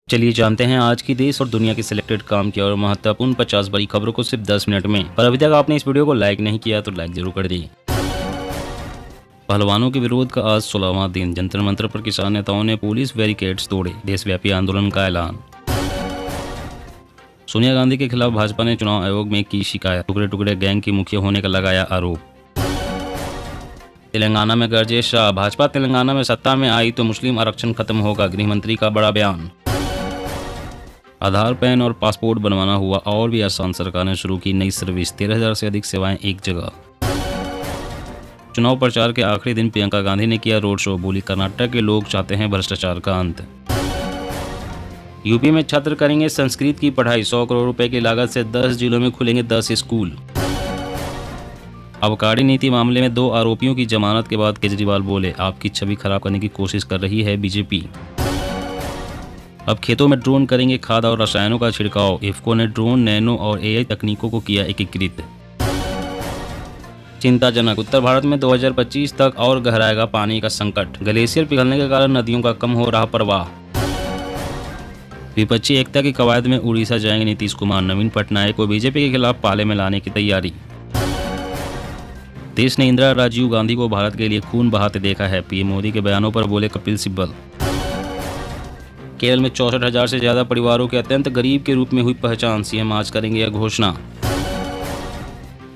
चलिए जानते हैं आज की देश और दुनिया की सिलेक्टेड काम की और महत्वपूर्ण 50 बड़ी खबरों को सिर्फ 10 मिनट में। पर अभी तक आपने इस वीडियो को लाइक नहीं किया तो लाइक जरूर कर दी। पहलवानों के विरोध का आज 16वां दिन। जंतर मंतर पर किसान नेताओं ने पुलिस बैरिकेड्स तोड़े। देशव्यापी आंदोलन का ऐलान। सोनिया गांधी के खिलाफ भाजपा ने चुनाव आयोग में की शिकायत। टुकड़े टुकड़े गैंग की मुखिया होने का लगाया आरोप। तेलंगाना में गरजे शाह। भाजपा तेलंगाना में सत्ता में आई तो मुस्लिम आरक्षण खत्म होगा। गृह मंत्री का बड़ा बयान। आधार, पैन और पासपोर्ट बनवाना हुआ और भी आसान। सरकार ने शुरू की नई सर्विस। 13,000 से अधिक सेवाएं एक जगह। चुनाव प्रचार के आखिरी दिन प्रियंका गांधी ने किया रोड शो। बोली, कर्नाटक के लोग चाहते हैं भ्रष्टाचार का अंत। यूपी में छात्र करेंगे संस्कृत की पढ़ाई। 100 करोड़ रुपए की लागत से 10 जिलों में खुलेंगे 10 स्कूल। आबकारी नीति मामले में 2 आरोपियों की जमानत के बाद केजरीवाल बोले, आपकी छवि खराब करने की कोशिश कर रही है बीजेपी। अब खेतों में ड्रोन करेंगे खाद और रसायनों का छिड़काव। इफ्को ने ड्रोन, नैनो और एआई तकनीकों को किया एकीकृत। चिंताजनक, उत्तर भारत में 2025 तक और गहराएगा पानी का संकट। ग्लेशियर पिघलने के कारण नदियों का कम हो रहा प्रवाह। विपक्षी एकता की कवायद में उड़ीसा जाएंगे नीतीश कुमार। नवीन पटनायक को बीजेपी के खिलाफ पाले में लाने की तैयारी। देश ने इंदिरा राजीव गांधी को भारत के लिए खून बहाते देखा है। पीएम मोदी के बयानों पर बोले कपिल सिब्बल। केरल में 64,000 से ज्यादा परिवारों के अत्यंत गरीब के रूप में हुई पहचान। सीएम आज करेंगे यह घोषणा।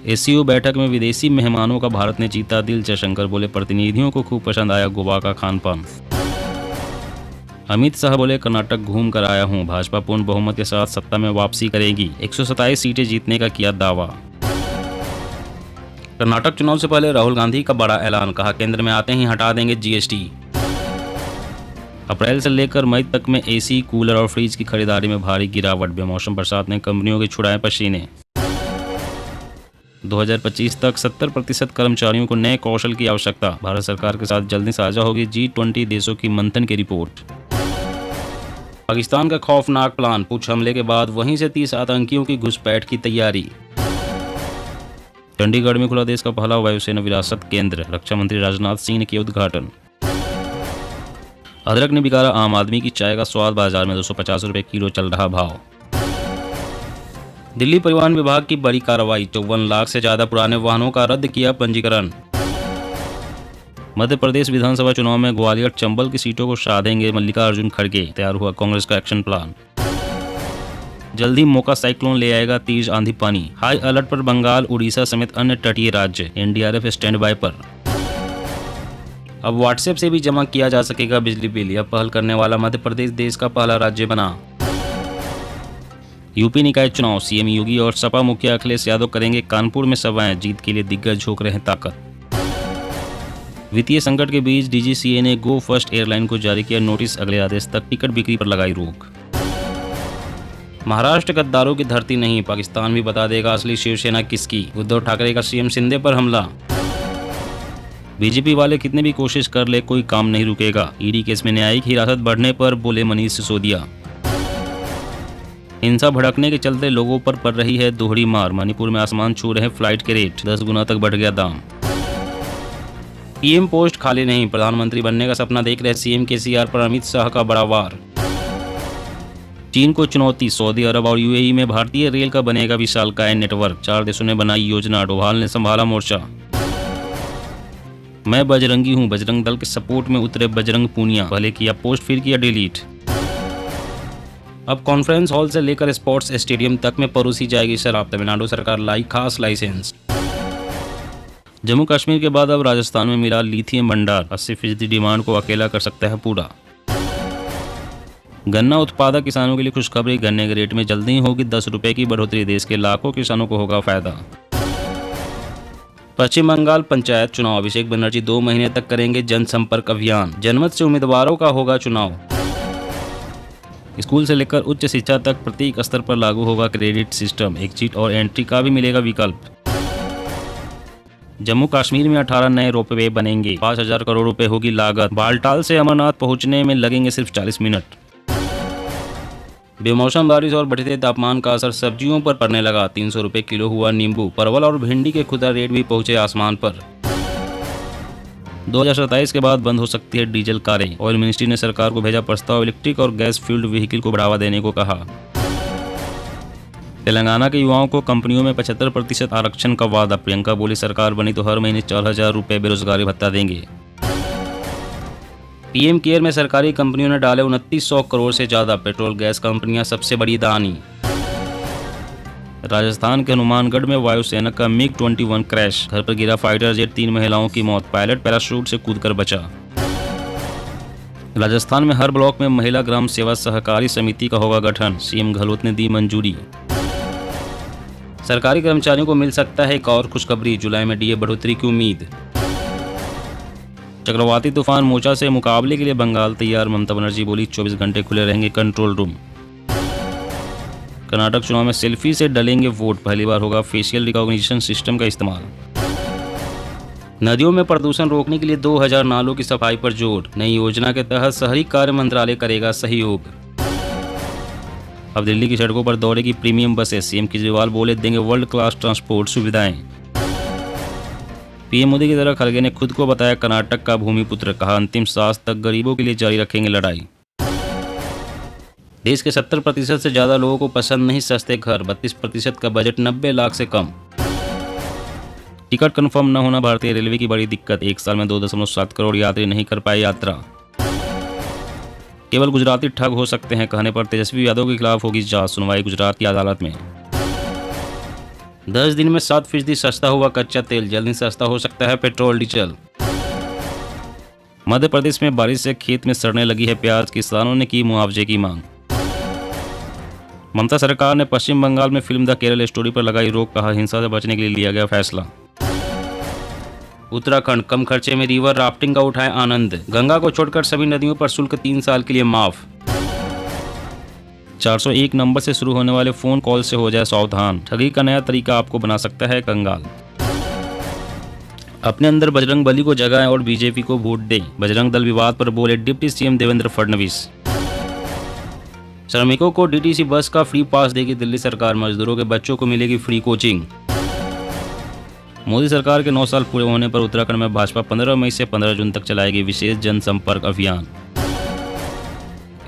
एससीओ बैठक में विदेशी मेहमानों का भारत ने जीता दिल। जयशंकर बोले, प्रतिनिधियों को खूब पसंद आया गोवा का खान पान। अमित शाह बोले, कर्नाटक घूम कर आया हूं। भाजपा पूर्ण बहुमत के साथ सत्ता में वापसी करेगी। 127 सीटें जीतने का किया दावा। कर्नाटक चुनाव से पहले राहुल गांधी का बड़ा ऐलान। कहा, केंद्र में आते ही हटा देंगे जीएसटी। अप्रैल से लेकर मई तक में एसी, कूलर और फ्रिज की खरीदारी में भारी गिरावट। बेमौसम बरसात ने कंपनियों के छुड़ाए पसीने। 2025 तक 70% कर्मचारियों को नए कौशल की आवश्यकता। भारत सरकार के साथ जल्दी साझा होगी G20 देशों की मंथन की रिपोर्ट। पाकिस्तान का खौफनाक प्लान। पुंछ हमले के बाद वहीं से 30 आतंकियों की घुसपैठ की तैयारी। चंडीगढ़ में खुला देश का पहला वायुसेना विरासत केंद्र। रक्षा मंत्री राजनाथ सिंह ने किया उद्घाटन। अदरक ने बिगाड़ा आम आदमी की चाय का स्वाद। बाजार में 250 रुपए किलो चल रहा भाव। दिल्ली परिवहन विभाग की बड़ी कार्रवाई। 54 लाख से ज्यादा पुराने वाहनों का रद्द किया पंजीकरण। मध्य प्रदेश विधानसभा चुनाव में ग्वालियर चंबल की सीटों को साधेंगे मल्लिकार्जुन खड़गे। तैयार हुआ कांग्रेस का एक्शन प्लान। जल्दी मोका साइक्लोन ले आएगा तेज आंधी पानी। हाई अलर्ट पर बंगाल, उड़ीसा समेत अन्य तटीय राज्य। एनडीआरएफ स्टैंड बाय पर। अब व्हाट्सएप से भी जमा किया जा सकेगा बिजली बिल। यह पहल करने वाला मध्य प्रदेश देश का पहला राज्य बना। यूपी निकाय चुनाव। सीएम योगी और सपा मुखिया अखिलेश यादव करेंगे कानपुर में सभाएं। जीत के लिए दिग्गज झोंक रहे हैं ताकत। वित्तीय संकट के बीच डीजीसीए ने गो फर्स्ट एयरलाइन को जारी किया नोटिस। अगले आदेश तक टिकट बिक्री पर लगाई रोक। महाराष्ट्र गद्दारों की धरती नहीं। पाकिस्तान भी बता देगा असली शिवसेना किसकी। उद्धव ठाकरे का सीएम शिंदे पर हमला। बीजेपी वाले कितने भी कोशिश कर ले कोई काम नहीं रुकेगा। ईडी केस में न्यायिक हिरासत बढ़ने पर बोले मनीष सिसोदिया। हिंसा भड़कने के चलते लोगों पर पड़ रही है दोहरी मार। मणिपुर में आसमान छू रहे फ्लाइट के रेट। 10 गुना तक बढ़ गया दाम। पीएम पोस्ट खाली नहीं। प्रधानमंत्री बनने का सपना देख रहे सीएम केसीआर पर अमित शाह का बड़ा वार। चीन को चुनौती। सऊदी अरब और यूएई में भारतीय रेल का बनेगा विशालकाय नेटवर्क। 4 देशों ने बनाई योजना। डोभाल ने संभाला मोर्चा। मैं बजरंगी हूं। बजरंग दल के सपोर्ट में उतरे बजरंग पूनिया। पहले किया पोस्ट फिर किया डिलीट। अब कॉन्फ्रेंस हॉल से लेकर स्पोर्ट्स स्टेडियम तक में परोसी जाएगी शराब। तमिलनाडु सरकार लाई खास लाइसेंस। जम्मू कश्मीर के बाद अब राजस्थान में मिला लिथियम भंडार। 80% डिमांड को अकेला कर सकता है पूरा। गन्ना उत्पादक किसानों के लिए खुशखबरी। गन्ने के रेट में जल्दी ही होगी 10 रुपए की बढ़ोतरी। देश के लाखों किसानों को होगा फायदा। पश्चिम बंगाल पंचायत चुनाव। अभिषेक बनर्जी 2 महीने तक करेंगे जनसंपर्क अभियान। जनमत से उम्मीदवारों का होगा चुनाव। स्कूल से लेकर उच्च शिक्षा तक प्रत्येक स्तर पर लागू होगा क्रेडिट सिस्टम। एग्जिट और एंट्री का भी मिलेगा विकल्प। जम्मू कश्मीर में 18 नए रोपवे बनेंगे। 5,000 करोड़ रुपए होगी लागत। बालटाल से अमरनाथ पहुंचने में लगेंगे सिर्फ 40 मिनट। बेमौसम बारिश और बढ़ते तापमान का असर सब्जियों पर पड़ने लगा। 300 रुपए किलो हुआ नींबू। परवल और भिंडी के खुदरा रेट भी पहुंचे आसमान पर। 2027 के बाद बंद हो सकती है डीजल कारें। ऑयल मिनिस्ट्री ने सरकार को भेजा प्रस्ताव, इलेक्ट्रिक और गैस फ्यूल्ड व्हीकल को बढ़ावा देने को कहा। तेलंगाना के युवाओं को कंपनियों में 75% आरक्षण का वादा, प्रियंका बोली सरकार बनी तो हर महीने 4,000 रुपये बेरोजगारी भत्ता देंगे। पीएम केयर में सरकारी कंपनियों ने डाले 2900 करोड़ से ज्यादा, पेट्रोल गैस कंपनियां सबसे बड़ी दानी। राजस्थान के हनुमानगढ़ में वायुसेना का MiG-21 क्रैश, घर पर गिरा फाइटर जेट, 3 महिलाओं की मौत, पायलट पैराशूट से कूदकर बचा। राजस्थान में हर ब्लॉक में महिला ग्राम सेवा सहकारी समिति का होगा गठन, सीएम गहलोत ने दी मंजूरी। सरकारी कर्मचारियों को मिल सकता है एक और खुशखबरी, जुलाई में डीए बढ़ोतरी की उम्मीद। चक्रवाती तूफान मोचा से मुकाबले के लिए बंगाल तैयार, ममता बनर्जी बोली 24 घंटे खुले रहेंगे कंट्रोल रूम। कर्नाटक चुनाव में सेल्फी से डलेंगे वोट, पहली बार होगा फेशियल रिकॉग्निशन सिस्टम का इस्तेमाल। नदियों में प्रदूषण रोकने के लिए 2000 नालों की सफाई पर जोर, नई योजना के तहत शहरी कार्य मंत्रालय करेगा सहयोग। अब दिल्ली की सड़कों पर दौड़ेगी प्रीमियम बसें, सीएम केजरीवाल बोले देंगे वर्ल्ड क्लास ट्रांसपोर्ट सुविधाएं। पीएम मोदी की तरह खड़गे ने खुद को बताया कर्नाटक का भूमिपुत्र, कहा अंतिम सांस तक गरीबों के लिए जारी रखेंगे लड़ाई। देश के 70% से ज्यादा लोगों को पसंद नहीं सस्ते घर, 32% का बजट 90 लाख से कम। टिकट कंफर्म न होना भारतीय रेलवे की बड़ी दिक्कत, एक साल में 2.7 करोड़ यात्री नहीं कर पाए यात्रा। केवल गुजराती ठग हो सकते हैं कहने पर तेजस्वी यादव के खिलाफ होगी जांच, सुनवाई गुजरात की अदालत में। 10 दिन में 7% सस्ता हुआ कच्चा तेल, जल्द ही सस्ता हो सकता है पेट्रोल डीजल। मध्य प्रदेश में बारिश से खेत में सड़ने लगी है प्याज, किसानों ने की मुआवजे की मांग। ममता सरकार ने पश्चिम बंगाल में फिल्म द केरल स्टोरी पर लगाई रोक, कहा हिंसा से बचने के लिए लिया गया फैसला। उत्तराखंड कम खर्चे में रिवर राफ्टिंग का उठाए आनंद, गंगा को छोड़कर सभी नदियों पर शुल्क 3 साल के लिए माफ। 401 नंबर से शुरू होने वाले फोन कॉल से हो जाए सावधान, ठगी का नया तरीका आपको बना सकता है कंगाल। अपने अंदर बजरंग बली को जगाएं और बीजेपी को वोट दें, बजरंग दल विवाद पर बोले डिप्टी सीएम देवेंद्र फडणवीस। श्रमिकों को डीटीसी बस का फ्री पास देगी दिल्ली सरकार, मजदूरों के बच्चों को मिलेगी फ्री कोचिंग। मोदी सरकार के 9 साल पूरे होने पर उत्तराखंड में भाजपा 15 मई से 15 जून तक चलाएगी विशेष जनसंपर्क अभियान।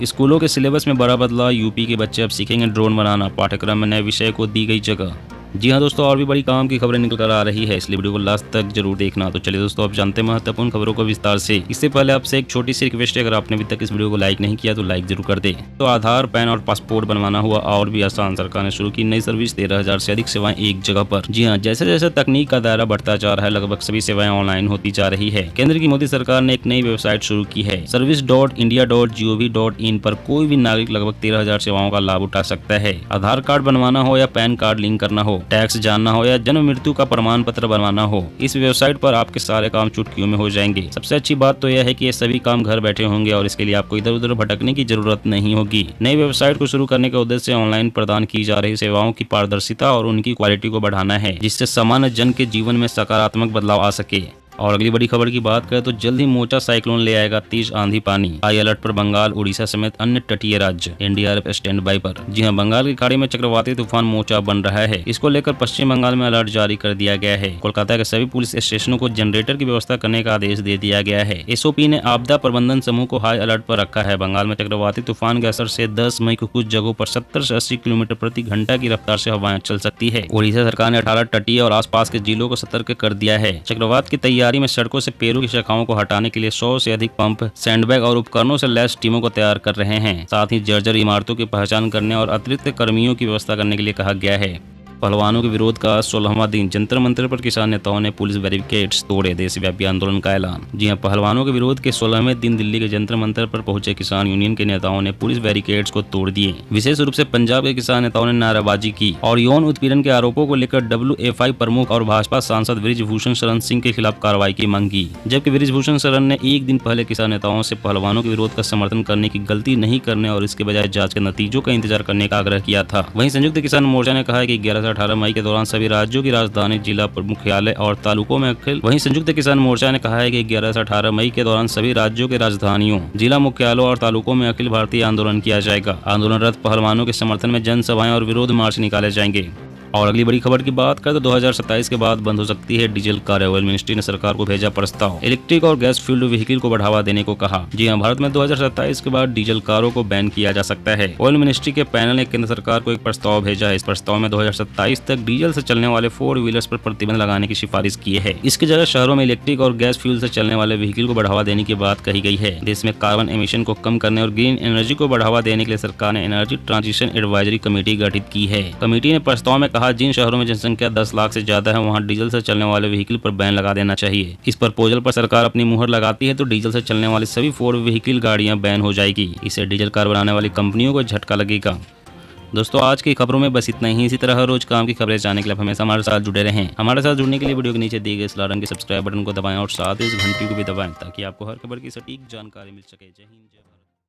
स्कूलों के सिलेबस में बड़ा बदलाव, यूपी के बच्चे अब सीखेंगे ड्रोन बनाना, पाठ्यक्रम में नए विषय को दी गई जगह। जी हाँ दोस्तों, और भी बड़ी काम की खबरें निकल कर आ रही है, इसलिए वीडियो को लास्ट तक जरूर देखना। तो चलिए दोस्तों, आप जानते हैं महत्वपूर्ण खबरों को विस्तार से। इससे पहले आपसे एक छोटी सी रिक्वेस्ट है, अगर आपने अभी तक इस वीडियो को लाइक नहीं किया तो लाइक जरूर कर दे। तो आधार, पैन और पासपोर्ट बनवाना हुआ और भी आसान, सरकार ने शुरू की नई सर्विस, 13,000 से अधिक सेवाएं एक जगह पर। जी हाँ, जैसे जैसे तकनीक का दायरा बढ़ता जा रहा है, लगभग सभी सेवाएं ऑनलाइन होती जा रही है। केंद्र की मोदी सरकार ने एक नई वेबसाइट शुरू की है, service.india.gov.in पर कोई भी नागरिक लगभग 13,000 सेवाओं का लाभ उठा सकता है। आधार कार्ड बनवाना हो या पैन कार्ड लिंक करना हो, टैक्स जानना हो या जन्म मृत्यु का प्रमाण पत्र बनवाना हो, इस वेबसाइट पर आपके सारे काम चुटकियों में हो जाएंगे। सबसे अच्छी बात तो यह है कि ये सभी काम घर बैठे होंगे और इसके लिए आपको इधर उधर भटकने की जरूरत नहीं होगी। नई वेबसाइट को शुरू करने के उद्देश्य से ऑनलाइन प्रदान की जा रही सेवाओं की पारदर्शिता और उनकी क्वालिटी को बढ़ाना है, जिससे सामान्य जन के जीवन में सकारात्मक बदलाव आ सके। और अगली बड़ी खबर की बात करें तो जल्द ही मोचा साइक्लोन ले आएगा तेज आंधी पानी, हाई अलर्ट पर बंगाल, उड़ीसा समेत अन्य तटीय राज्य, एनडीआरएफ स्टैंड बाई पर। जी हां, बंगाल की खाड़ी में चक्रवाती तूफान मोचा बन रहा है, इसको लेकर पश्चिम बंगाल में अलर्ट जारी कर दिया गया है। कोलकाता के सभी पुलिस स्टेशनों को जनरेटर की व्यवस्था करने का आदेश दे दिया गया है। एसओपी ने आपदा प्रबंधन समूह को हाई अलर्ट पर रखा है। बंगाल में चक्रवाती तूफान के असर से 10 मई को कुछ जगहों पर 70 से 80 किलोमीटर प्रति घंटा की रफ्तार से हवाएं चल सकती है। उड़ीसा सरकार ने 18 तटीय और आसपास के जिलों को सतर्क कर दिया है। चक्रवात की तैयारी में सड़कों से पेड़ों की शाखाओं को हटाने के लिए 100 से अधिक पंप, सैंडबैग और उपकरणों से लैस टीमों को तैयार कर रहे हैं। साथ ही जर्जर इमारतों की पहचान करने और अतिरिक्त कर्मियों की व्यवस्था करने के लिए कहा गया है। पहलवानों के विरोध का 16वां दिन, जंतर मंतर पर किसान नेताओं ने पुलिस बैरिकेड्स तोड़े, देशव्यापी आंदोलन का ऐलान। जी हां, पहलवानों के विरोध के 16वें दिन दिल्ली के जंतर मंतर पर पहुंचे किसान यूनियन के नेताओं ने पुलिस बैरिकेड्स को तोड़ दिए। विशेष रूप से पंजाब के किसान नेताओं ने नारेबाजी की और यौन उत्पीड़न के आरोपों को लेकर WFI प्रमुख और भाजपा सांसद बृजभूषण शरण सिंह के खिलाफ कार्रवाई की मांग की। जबकि बृजभूषण शरण ने एक दिन पहले किसान नेताओं से पहलवानों के विरोध का समर्थन करने की गलती नहीं करने और इसके बजाय जांच के नतीजों का इंतजार करने का आग्रह किया था। वहीं संयुक्त किसान मोर्चा ने कहा है कि 11 से 18 मई के दौरान सभी राज्यों की राजधानी, जिला मुख्यालय और तालुकों में वहीं संयुक्त किसान मोर्चा ने कहा है कि 11 से 18 मई के दौरान सभी राज्यों के राजधानियों, जिला मुख्यालयों और तालुकों में अखिल भारतीय आंदोलन किया जाएगा। आंदोलनरत पहलवानों के समर्थन में जनसभाएं और विरोध मार्च निकाले जाएंगे। और अगली बड़ी खबर की बात करें तो 2027 के बाद बंद हो सकती है डीजल कारें। ऑयल मिनिस्ट्री ने सरकार को भेजा प्रस्ताव, इलेक्ट्रिक और गैस फ्यूल्ड व्हीकल को बढ़ावा देने को कहा। जी हां, भारत में 2027 के बाद डीजल कारों को बैन किया जा सकता है। ऑयल मिनिस्ट्री के पैनल ने केंद्र सरकार को एक प्रस्ताव भेजा है। इस प्रस्ताव में 2027 तक डीजल से चलने वाले 4 व्हीलर्स पर प्रतिबंध लगाने की सिफारिश की है। इसकी जगह शहरों में इलेक्ट्रिक और गैस फ्यूल से चलने वाले व्हीकल को बढ़ावा देने की बात कही गई है। देश में कार्बन एमिशन को कम करने और ग्रीन एनर्जी को बढ़ावा देने के लिए सरकार ने एनर्जी ट्रांजिशन एडवाइजरी कमेटी गठित की है। कमेटी ने प्रस्ताव में कहा, जिन शहरों में जनसंख्या 10 लाख से ज्यादा है वहां डीजल से चलने वाले व्हीकल पर बैन लगा देना चाहिए। इस प्रपोजल पर सरकार अपनी मुहर लगाती है तो डीजल से चलने वाली सभी 4 व्हीकल गाड़ियां बैन हो जाएगी। इससे डीजल कार बनाने वाली कंपनियों को झटका लगेगा। दोस्तों, आज की खबरों में बस इतना ही। इसी तरह रोज काम की खबरें जानने के लिए आप हमेशा हमारे साथ जुड़े रहें। हमारे साथ जुड़ने के लिए वीडियो के नीचे दिए गए इस लाल रंग के सब्सक्राइब बटन को दबाएं और साथ ही इस घंटी को भी दबाएं ताकि आपको हर खबर की सटीक जानकारी मिल सके। जय हिंद, जय भारत।